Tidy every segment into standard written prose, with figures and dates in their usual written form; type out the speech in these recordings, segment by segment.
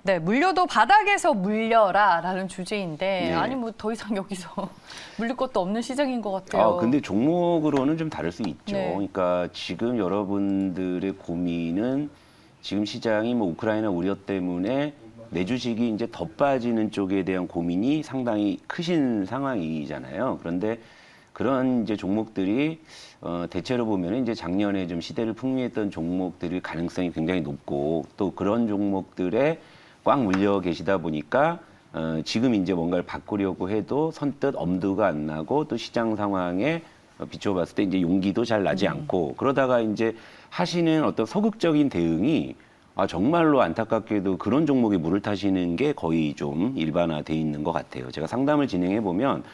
네, 물려도 바닥에서 물려라라는 주제인데 네. 아니 뭐 더 이상 여기서 물릴 것도 없는 시장인 것 같아요. 근데 종목으로는 좀 다를 수 있죠. 네. 그러니까 지금 여러분들의 고민은 지금 시장이 뭐 우크라이나 우려 때문에 내 주식이 이제 더 빠지는 쪽에 대한 고민이 상당히 크신 상황이잖아요. 그런데 그런 이제 종목들이 대체로 보면 이제 작년에 좀 시대를 풍미했던 종목들일 가능성이 굉장히 높고 또 그런 종목들에 꽉 물려 계시다 보니까 지금 이제 뭔가를 바꾸려고 해도 선뜻 엄두가 안 나고 또 시장 상황에 비춰봤을 때 이제 용기도 잘 나지 않고 그러다가 이제 하시는 어떤 소극적인 대응이 정말로 안타깝게도 그런 종목에 물을 타시는 게 거의 좀 일반화돼 있는 것 같아요. 제가 상담을 진행해 보면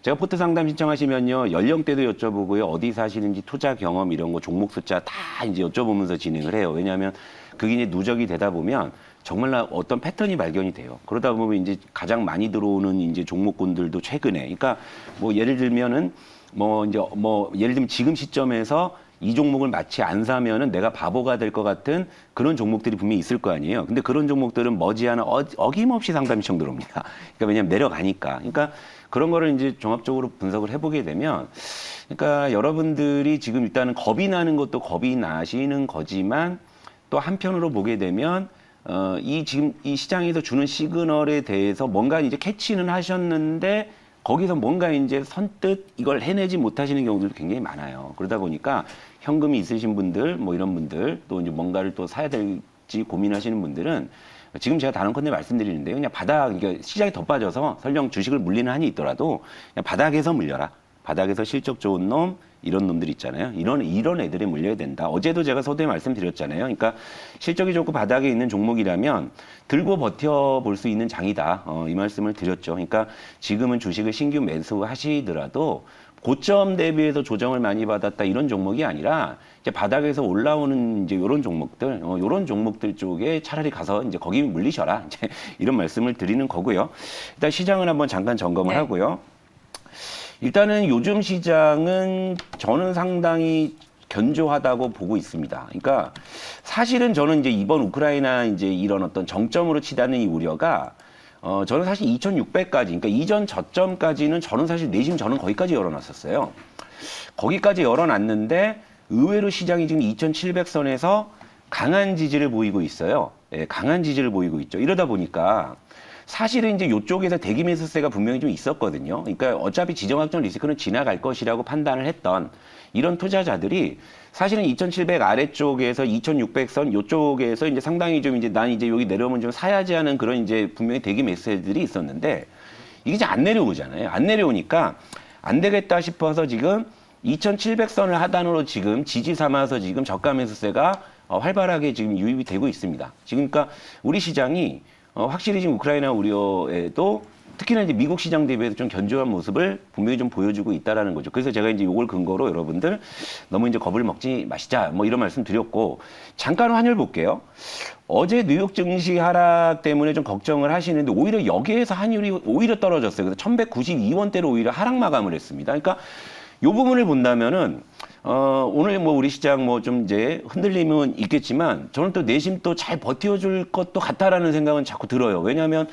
제가 포트 상담 신청하시면요 연령대도 여쭤보고요 어디 사시는지 투자 경험 이런 거 종목 숫자 다 이제 여쭤보면서 진행을 해요. 왜냐하면 그게 이제 누적이 되다 보면 정말 어떤 패턴이 발견이 돼요. 그러다 보면 이제 가장 많이 들어오는 이제 종목군들도 최근에, 그러니까 뭐 예를 들면은 예를 들면 지금 시점에서 이 종목을 마치 안 사면은 내가 바보가 될 것 같은 그런 종목들이 분명히 있을 거 아니에요. 근데 그런 종목들은 머지않아 어김없이 상담 신청 들어옵니다. 그러니까 왜냐면 내려가니까. 그러니까 그런 거를 이제 종합적으로 분석을 해보게 되면, 그러니까 여러분들이 지금 일단은 겁이 나는 것도 겁이 나시는 거지만 또 한편으로 보게 되면 지금 이 시장에서 주는 시그널에 대해서 뭔가 이제 캐치는 하셨는데 거기서 뭔가 이제 선뜻 이걸 해내지 못하시는 경우들도 굉장히 많아요. 그러다 보니까 현금이 있으신 분들, 뭐 이런 분들, 또 이제 뭔가를 또 사야 될지 고민하시는 분들은 지금 제가 단언컨대 말씀드리는데요. 그냥 그러니까 시장이 더 빠져서 설령 주식을 물리는 한이 있더라도 그냥 바닥에서 물려라. 바닥에서 실적 좋은 놈, 이런 놈들 있잖아요. 이런 애들에 물려야 된다. 어제도 제가 서두에 말씀드렸잖아요. 그러니까 실적이 좋고 바닥에 있는 종목이라면 들고 버텨볼 수 있는 장이다. 이 말씀을 드렸죠. 그러니까 지금은 주식을 신규 매수하시더라도 고점 대비해서 조정을 많이 받았다 이런 종목이 아니라 이제 바닥에서 올라오는 이제 이런 종목들, 이런 종목들 쪽에 차라리 가서 이제 거기 물리셔라. 이제 이런 말씀을 드리는 거고요. 일단 시장을 한번 잠깐 점검을 네. 하고요. 일단은 요즘 시장은 저는 상당히 견조하다고 보고 있습니다. 그러니까 사실은 저는 이제 이번 우크라이나 이제 이런 어떤 정점으로 치닫는 이 우려가 저는 사실 2,600까지, 그러니까 이전 저점까지는 저는 사실 내심 저는 거기까지 열어놨었어요. 거기까지 열어놨는데 의외로 시장이 지금 2,700선에서 강한 지지를 보이고 있어요. 예, 강한 지지를 보이고 있죠. 이러다 보니까 사실은 이제 이쪽에서 대기 매수세가 분명히 좀 있었거든요. 그러니까 어차피 지정학적 리스크는 지나갈 것이라고 판단을 했던 이런 투자자들이 사실은 2,700 아래쪽에서 2,600선 이쪽에서 이제 상당히 좀 이제 난 이제 여기 내려오면 좀 사야지 하는 그런 이제 분명히 대기 매수세들이 있었는데 이게 이제 안 내려오잖아요. 안 내려오니까 안 되겠다 싶어서 지금 2,700선을 하단으로 지금 지지 삼아서 지금 저가 매수세가 활발하게 지금 유입이 되고 있습니다. 지금 그러니까 우리 시장이 확실히 지금 우크라이나 우려에도 특히나 이제 미국 시장 대비해서 좀 견조한 모습을 분명히 좀 보여주고 있다라는 거죠. 그래서 제가 이제 이걸 근거로 여러분들 너무 이제 겁을 먹지 마시자 뭐 이런 말씀 드렸고 잠깐 환율 볼게요. 어제 뉴욕 증시 하락 때문에 좀 걱정을 하시는데 오히려 여기에서 환율이 오히려 떨어졌어요. 그래서 1,192원대로 오히려 하락 마감을 했습니다. 그러니까 이 부분을 본다면은 오늘 뭐 우리 시장 뭐 좀 이제 흔들림은 있겠지만 저는 또 내심 또 잘 버텨줄 것도 같다라는 생각은 자꾸 들어요. 왜냐하면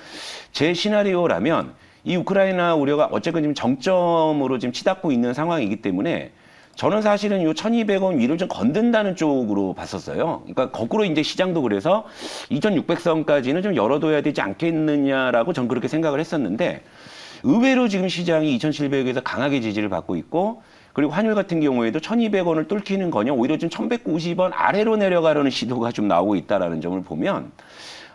제 시나리오라면 이 우크라이나 우려가 어쨌건 지금 정점으로 지금 치닫고 있는 상황이기 때문에 저는 사실은 요 1,200원 위를 좀 건든다는 쪽으로 봤었어요. 그러니까 거꾸로 이제 시장도 그래서 2,600선까지는 좀 열어둬야 되지 않겠느냐라고 전 그렇게 생각을 했었는데 의외로 지금 시장이 2,700에서 강하게 지지를 받고 있고 그리고 환율 같은 경우에도 1,200원을 뚫기는커녕 오히려 좀 1,190원 아래로 내려가려는 시도가 좀 나오고 있다라는 점을 보면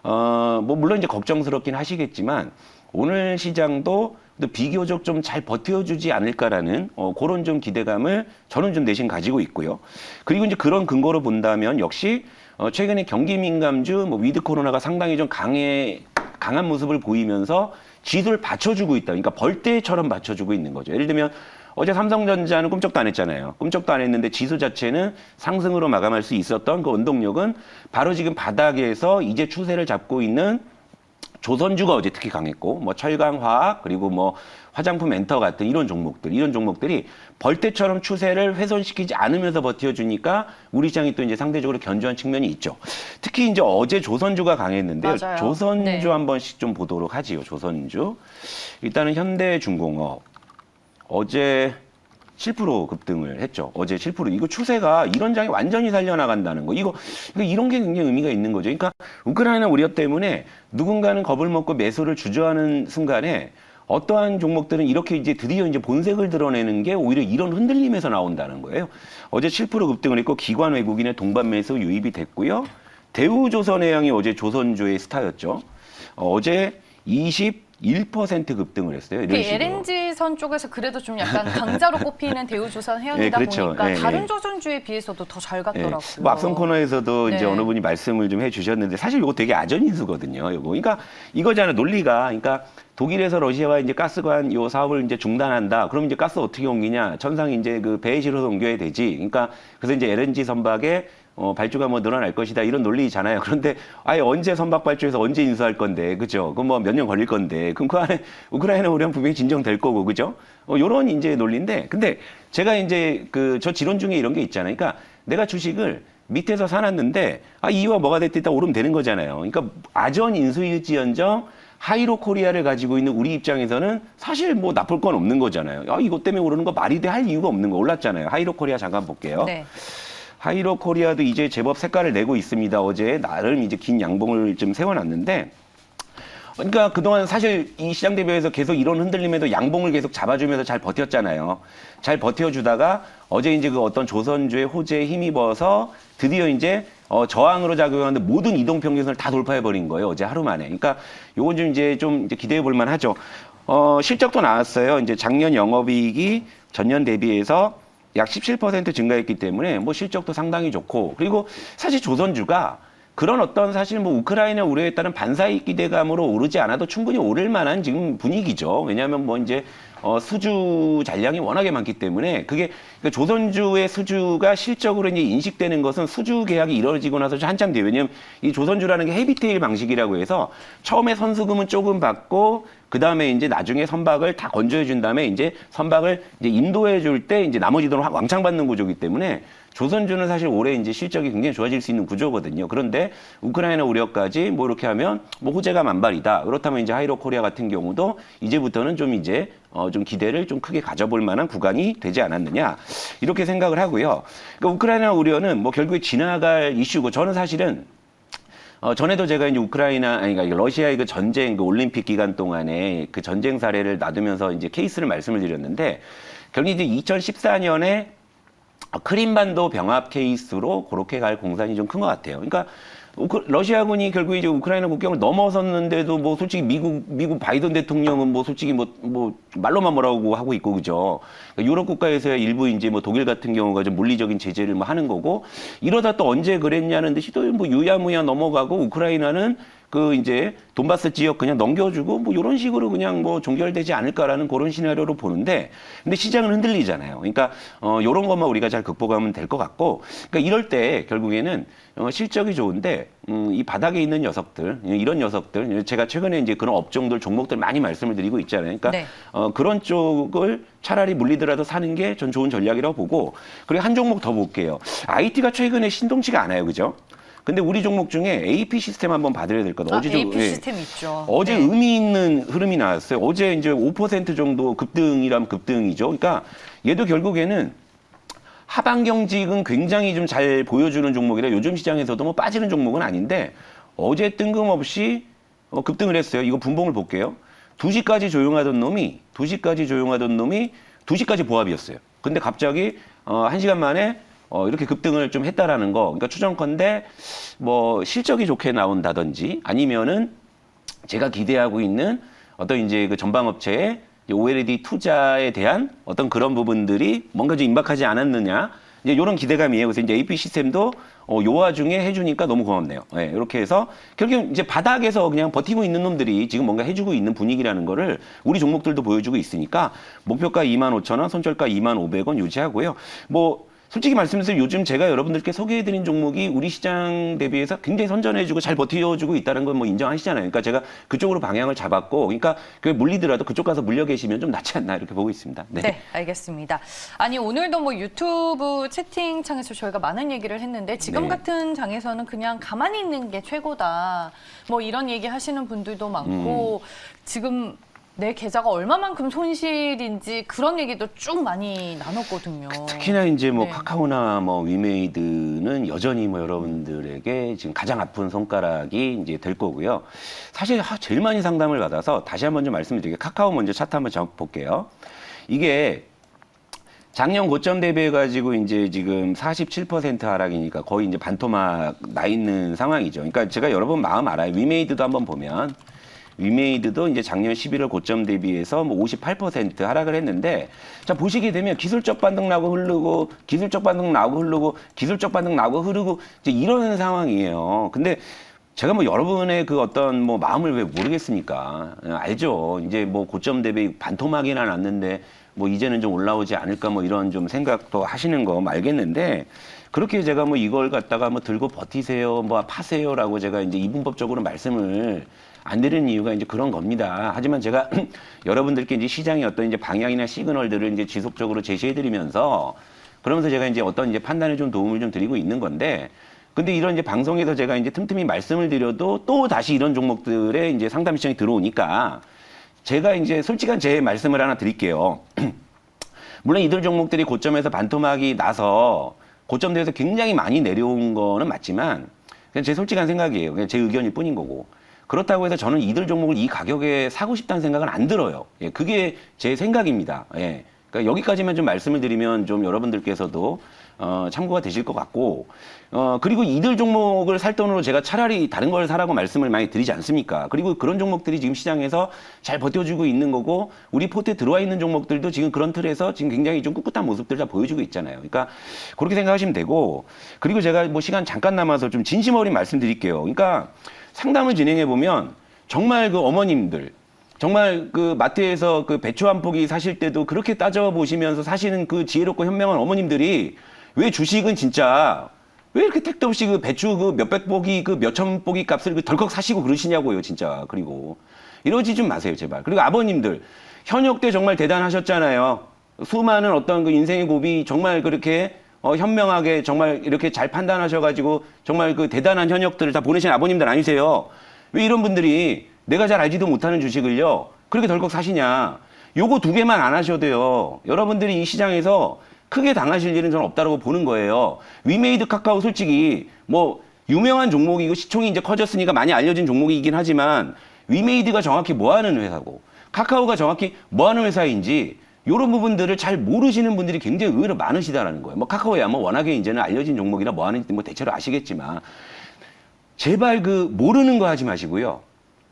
뭐 물론 이제 걱정스럽긴 하시겠지만 오늘 시장도 비교적 좀 잘 버텨주지 않을까라는 그런 좀 기대감을 저는 좀 내심 가지고 있고요. 그리고 이제 그런 근거로 본다면 역시 최근에 경기 민감주 뭐 위드 코로나가 상당히 좀 강한 모습을 보이면서 지수를 받쳐주고 있다. 그러니까 벌떼처럼 받쳐주고 있는 거죠. 예를 들면 어제 삼성전자는 꿈쩍도 안 했잖아요. 꿈쩍도 안 했는데 지수 자체는 상승으로 마감할 수 있었던 그 원동력은 바로 지금 바닥에서 이제 추세를 잡고 있는 조선주가 어제 특히 강했고, 뭐 철강, 화학, 그리고 뭐 화장품, 엔터 같은 이런 종목들이 벌떼처럼 추세를 훼손시키지 않으면서 버텨주니까 우리 시장이 또 이제 상대적으로 견조한 측면이 있죠. 특히 이제 어제 조선주가 강했는데요. 맞아요. 조선주 네. 한 번씩 좀 보도록 하지요. 조선주. 일단은 현대중공업 어제 7% 급등을 했죠. 어제 7%. 이거 추세가 이런 장이 완전히 살려나간다는 거. 이런 게 굉장히 의미가 있는 거죠. 그러니까 우크라이나 우려 때문에 누군가는 겁을 먹고 매수를 주저하는 순간에 어떠한 종목들은 이렇게 이제 드디어 이제 본색을 드러내는 게 오히려 이런 흔들림에서 나온다는 거예요. 어제 7% 급등을 했고 기관 외국인의 동반 매수 유입이 됐고요. 대우조선해양이 어제 조선주의 스타였죠. 어제 21% 급등을 했어요. 이런 식으로. LNG선 쪽에서 그래도 좀 약간 강자로 꼽히는 대우조선 해양이다 네, 그렇죠. 보니까 네, 다른 네. 조선주에 비해서도 더 잘 갔더라고요. 뭐 앞선 코너에서도 이제 네. 어느 분이 말씀을 좀 해주셨는데 사실 이거 되게 아전인수거든요. 이거. 그러니까 이거잖아요. 논리가. 그러니까 독일에서 러시아와 이제 가스관 요 사업을 이제 중단한다. 그럼 이제 가스 어떻게 옮기냐? 천상 이제 그 배에 실어서 옮겨야 되지. 그러니까 그래서 이제 LNG 선박에 발주가 뭐 늘어날 것이다 이런 논리잖아요. 그런데 아예 언제 선박 발주해서 언제 인수할 건데, 그죠? 그럼 뭐 몇 년 걸릴 건데, 그럼 그 안에 우크라이나 우려는 분명히 진정될 거고, 그죠? 요런 이제 논리인데, 근데 제가 이제 저 지론 중에 이런 게 있잖아요. 그러니까 내가 주식을 밑에서 사놨는데 이유가 뭐가 됐든 일단 오르면 되는 거잖아요. 그러니까 아전 인수일지언정 하이로 코리아를 가지고 있는 우리 입장에서는 사실 뭐 나쁠 건 없는 거잖아요. 이것 때문에 오르는 거 말이 돼 할 이유가 없는 거. 올랐잖아요. 하이로 코리아 잠깐 볼게요. 네. 하이로 코리아도 이제 제법 색깔을 내고 있습니다. 어제 나름 이제 긴 양봉을 좀 세워놨는데, 그러니까 그동안 사실 이 시장 대비해서 계속 이런 흔들림에도 양봉을 계속 잡아주면서 잘 버텼잖아요. 잘 버텨주다가 어제 이제 그 어떤 조선주의 호재에 힘입어서 드디어 이제 저항으로 작용하는 모든 이동 평균선을 다 돌파해버린 거예요. 어제 하루 만에. 그러니까 요건 좀 이제 기대해 볼 만하죠. 실적도 나왔어요. 이제 작년 영업이익이 전년 대비해서 약 17% 증가했기 때문에 뭐 실적도 상당히 좋고, 그리고 사실 조선주가 그런 어떤 사실 뭐 우크라이나 우려에 따른 반사이익 기대감으로 오르지 않아도 충분히 오를 만한 지금 분위기죠. 왜냐하면 뭐 이제 수주 잔량이 워낙에 많기 때문에 그러니까 조선주의 수주가 실적으로 이제 인식되는 것은 수주 계약이 이루어지고 나서 한참 뒤에. 왜냐하면 이 조선주라는 게 헤비테일 방식이라고 해서 처음에 선수금은 조금 받고 그 다음에 이제 나중에 선박을 다 건조해 준 다음에 이제 선박을 이제 인도해 줄 때 이제 나머지 돈을 왕창 받는 구조이기 때문에 조선주는 사실 올해 이제 실적이 굉장히 좋아질 수 있는 구조거든요. 그런데 우크라이나 우려까지 뭐 이렇게 하면 뭐 호재가 만발이다. 그렇다면 이제 하이로 코리아 같은 경우도 이제부터는 좀 이제 좀 기대를 좀 크게 가져볼 만한 구간이 되지 않았느냐. 이렇게 생각을 하고요. 그러니까 우크라이나 우려는 뭐 결국에 지나갈 이슈고, 저는 사실은 전에도 제가 이제 그러니까 러시아의 그 전쟁, 그 올림픽 기간 동안에 그 전쟁 사례를 놔두면서 이제 케이스를 말씀을 드렸는데, 결국 이제 2014년에 크림반도 병합 케이스로 그렇게 갈 공산이 좀 큰 것 같아요. 그러니까 러시아군이 결국 이제 우크라이나 국경을 넘어섰는데도 뭐 솔직히 미국 바이든 대통령은 뭐 솔직히 뭐 말로만 뭐라고 하고 있고, 그죠? 그러니까 유럽 국가에서야 일부 이제 뭐 독일 같은 경우가 좀 물리적인 제재를 뭐 하는 거고, 이러다 또 언제 그랬냐는 듯이 또 뭐 유야무야 넘어가고 우크라이나는 그 이제 돈바스 지역 그냥 넘겨주고 뭐 이런 식으로 그냥 뭐 종결되지 않을까라는 그런 시나리오로 보는데, 근데 시장은 흔들리잖아요. 그러니까 이런 것만 우리가 잘 극복하면 될 것 같고, 그러니까 이럴 때 결국에는 실적이 좋은데 이 바닥에 있는 녀석들, 이런 녀석들, 제가 최근에 이제 그런 업종들 종목들 많이 말씀을 드리고 있잖아요. 그러니까 네. 그런 쪽을 차라리 물리더라도 사는 게 전 좋은 전략이라고 보고, 그리고 한 종목 더 볼게요. IT가 최근에 신동치가 않아요, 그죠? 근데 우리 종목 중에 AP 시스템 한번 봐드려야 될 것 같아요. AP 시스템 있죠. 어제 네. 의미 있는 흐름이 나왔어요. 어제 이제 5% 정도 급등이라면 급등이죠. 그러니까 얘도 결국에는 하반경직은 굉장히 좀 잘 보여주는 종목이라 요즘 시장에서도 뭐 빠지는 종목은 아닌데, 어제 뜬금없이 급등을 했어요. 이거 분봉을 볼게요. 2시까지 조용하던 놈이 2시까지 보합이었어요. 근데 갑자기 1시간 만에 이렇게 급등을 좀 했다라는 거. 그러니까 추정컨대 뭐 실적이 좋게 나온다든지, 아니면은 제가 기대하고 있는 어떤 이제 그 전방업체의 OLED 투자에 대한 어떤 그런 부분들이 뭔가 좀 임박하지 않았느냐. 이제 이런 기대감이에요. 그래서 이제 AP 시스템도 요 와중에 해주니까 너무 고맙네요. 네, 이렇게 해서 결국 이제 바닥에서 그냥 버티고 있는 놈들이 지금 뭔가 해주고 있는 분위기라는 거를 우리 종목들도 보여주고 있으니까 목표가 25,000원, 손절가 25,500원 유지하고요. 뭐 솔직히 말씀드려서 요즘 제가 여러분들께 소개해드린 종목이 우리 시장 대비해서 굉장히 선전해주고 잘 버텨주고 있다는 건 뭐 인정하시잖아요. 그러니까 제가 그쪽으로 방향을 잡았고, 그러니까 그 물리더라도 그쪽 가서 물려 계시면 좀 낫지 않나 이렇게 보고 있습니다. 네, 알겠습니다. 아니 오늘도 뭐 유튜브 채팅창에서 저희가 많은 얘기를 했는데 지금 네. 같은 장에서는 그냥 가만히 있는 게 최고다. 뭐 이런 얘기 하시는 분들도 많고 지금 내 계좌가 얼마만큼 손실인지 그런 얘기도 쭉 많이 나눴거든요. 특히나 이제 뭐 네. 카카오나 뭐 위메이드는 여전히 뭐 여러분들에게 지금 가장 아픈 손가락이 이제 될 거고요. 사실 제일 많이 상담을 받아서 다시 한번 좀 말씀을 드릴게요. 카카오 먼저 차트 한번 볼게요. 이게 작년 고점 대비해 가지고 이제 지금 47% 하락이니까 거의 이제 반토막 나 있는 상황이죠. 그러니까 제가 여러분 마음 알아요. 위메이드도 한번 보면 위메이드도 이제 작년 11월 고점 대비해서 뭐 58% 하락을 했는데, 자 보시게 되면 기술적 반등 나고 흐르고 기술적 반등 나고 흐르고 기술적 반등 나고 흐르고 이제 이런 상황이에요. 근데 제가 뭐 여러분의 그 어떤 뭐 마음을 왜 모르겠습니까? 알죠. 이제 뭐 고점 대비 반토막이나 났는데 뭐 이제는 좀 올라오지 않을까 뭐 이런 좀 생각도 하시는 거 알겠는데, 그렇게 제가 뭐 이걸 갖다가 뭐 들고 버티세요, 뭐 파세요라고 제가 이제 이분법적으로 말씀을 안 드리는 이유가 이제 그런 겁니다. 하지만 제가 여러분들께 이제 시장의 어떤 이제 방향이나 시그널들을 이제 지속적으로 제시해드리면서 그러면서 제가 이제 어떤 이제 판단에 좀 도움을 좀 드리고 있는 건데, 근데 이런 이제 방송에서 제가 이제 틈틈이 말씀을 드려도 또 다시 이런 종목들에 이제 상담 시장이 들어오니까 제가 이제 솔직한 제 말씀을 하나 드릴게요. 물론 이들 종목들이 고점에서 반토막이 나서 고점대에서 굉장히 많이 내려온 거는 맞지만 그냥 제 솔직한 생각이에요. 그냥 제 의견일 뿐인 거고. 그렇다고 해서 저는 이들 종목을 이 가격에 사고 싶다는 생각은 안 들어요. 예, 그게 제 생각입니다. 예. 그러니까 여기까지만 좀 말씀을 드리면 좀 여러분들께서도 참고가 되실 것 같고, 그리고 이들 종목을 살 돈으로 제가 차라리 다른 걸 사라고 말씀을 많이 드리지 않습니까? 그리고 그런 종목들이 지금 시장에서 잘 버텨주고 있는 거고, 우리 포트에 들어와 있는 종목들도 지금 그런 틀에서 지금 굉장히 좀 꿋꿋한 모습들을 다 보여주고 있잖아요. 그러니까 그렇게 생각하시면 되고, 그리고 제가 뭐 시간 잠깐 남아서 좀 진심 어린 말씀 드릴게요. 그러니까 상담을 진행해 보면 정말 그 어머님들, 정말 그 마트에서 그 배추 한 포기 사실 때도 그렇게 따져보시면서 사시는 그 지혜롭고 현명한 어머님들이 왜 주식은 진짜 왜 이렇게 택도 없이 그 배추 그 몇백 포기 그 몇천 포기 값을 그 덜컥 사시고 그러시냐고요, 진짜. 그리고 이러지 좀 마세요, 제발. 그리고 아버님들, 현역 때 정말 대단하셨잖아요. 수많은 어떤 그 인생의 고비 정말 그렇게 현명하게 정말 이렇게 잘 판단하셔가지고 정말 그 대단한 현역들을 다 보내신 아버님들 아니세요? 왜 이런 분들이 내가 잘 알지도 못하는 주식을요 그렇게 덜컥 사시냐? 요거 두 개만 안 하셔도 돼요. 여러분들이 이 시장에서 크게 당하실 일은 저는 없다고 보는 거예요. 위메이드 카카오 솔직히 뭐 유명한 종목이고 시총이 이제 커졌으니까 많이 알려진 종목이긴 하지만 위메이드가 정확히 뭐 하는 회사고 카카오가 정확히 뭐 하는 회사인지 이런 부분들을 잘 모르시는 분들이 굉장히 의외로 많으시다라는 거예요. 뭐 카카오야 뭐 워낙에 이제는 알려진 종목이라 뭐 하는지 뭐 대체로 아시겠지만 제발 그 모르는 거 하지 마시고요.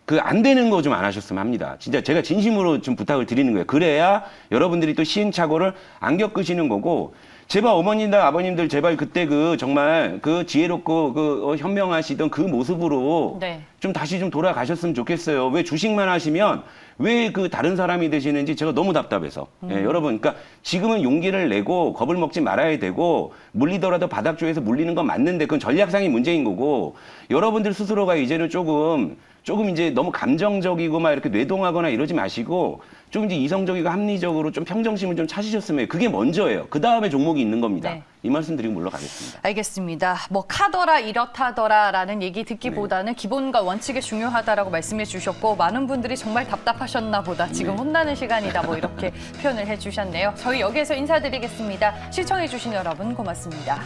그 안 되는 거 좀 안 하셨으면 합니다. 진짜 제가 진심으로 좀 부탁을 드리는 거예요. 그래야 여러분들이 또 시행착오를 안 겪으시는 거고, 제발 어머님들 아버님들 제발 그때 그 정말 그 지혜롭고 그 현명하시던 그 모습으로 네. 좀 다시 좀 돌아가셨으면 좋겠어요. 왜 주식만 하시면 왜 그 다른 사람이 되시는지 제가 너무 답답해서. 예, 여러분, 그러니까 지금은 용기를 내고 겁을 먹지 말아야 되고 물리더라도 바닥 쪽에서 물리는 건 맞는데 그건 전략상의 문제인 거고, 여러분들 스스로가 이제는 조금 이제 너무 감정적이고 막 이렇게 뇌동하거나 이러지 마시고 좀 이제 이성적이고 합리적으로 좀 평정심을 좀 찾으셨으면 해요. 그게 먼저예요. 그 다음에 종목이 있는 겁니다. 네. 이 말씀 드리고 물러가겠습니다. 알겠습니다. 뭐 카더라 이렇다더라라는 얘기 듣기보다는 기본과 원칙이 중요하다라고 말씀해 주셨고 많은 분들이 정말 답답하셨나 보다. 지금 혼나는 시간이다 뭐 이렇게 표현을 해 주셨네요. 저희 여기에서 인사드리겠습니다. 시청해 주신 여러분 고맙습니다.